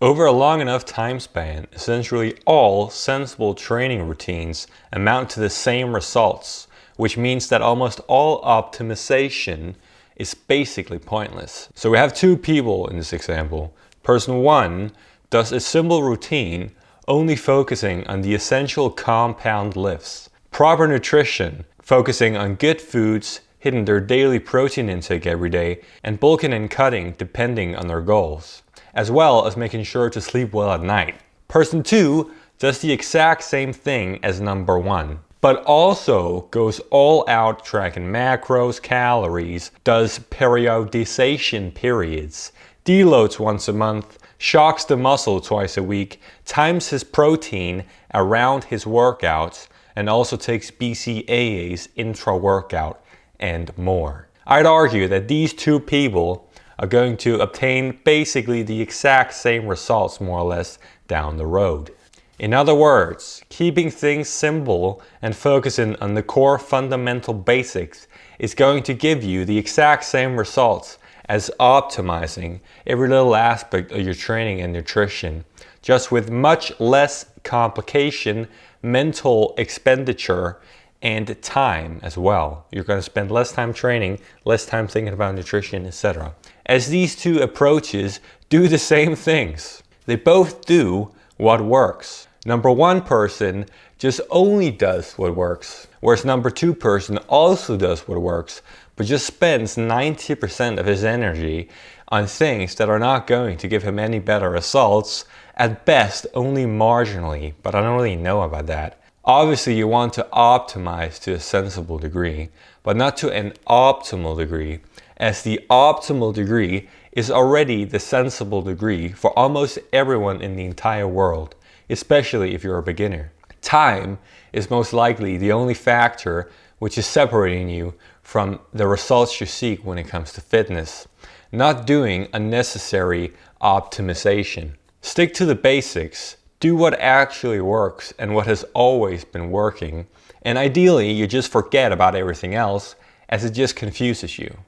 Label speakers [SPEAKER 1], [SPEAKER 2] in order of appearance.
[SPEAKER 1] Over a long enough time span, essentially all sensible training routines amount to the same results, which means that almost all optimization is basically pointless. So we have two people in this example. Person 1 does a simple routine only focusing on the essential compound lifts. Proper nutrition, focusing on good foods, hitting their daily protein intake every day, and bulking and cutting depending on their goals, as well as making sure to sleep well at night. Person 2 does the exact same thing as number 1, but also goes all out tracking macros, calories, does periodization periods, deloads once a month, shocks the muscle twice a week, times his protein around his workouts, and also takes BCAAs intra-workout, and more. I'd argue that these two people are going to obtain basically the exact same results more or less down the road. In other words, keeping things simple and focusing on the core fundamental basics is going to give you the exact same results as optimizing every little aspect of your training and nutrition, just with much less complication, mental expenditure, and time as well. You're going to spend less time training, less time thinking about nutrition, etc. As these two approaches do the same things. They both do what works. Number 1 person just only does what works, whereas number 2 person also does what works, but just spends 90% of his energy on things that are not going to give him any better results, at best only marginally, but I don't really know about that. Obviously you want to optimize to a sensible degree, but not to an optimal degree, as the optimal degree is already the sensible degree for almost everyone in the entire world, especially if you're a beginner. Time is most likely the only factor which is separating you from the results you seek when it comes to fitness, not doing unnecessary optimization. Stick to the basics. Do what actually works and what has always been working, and ideally you just forget about everything else as it just confuses you.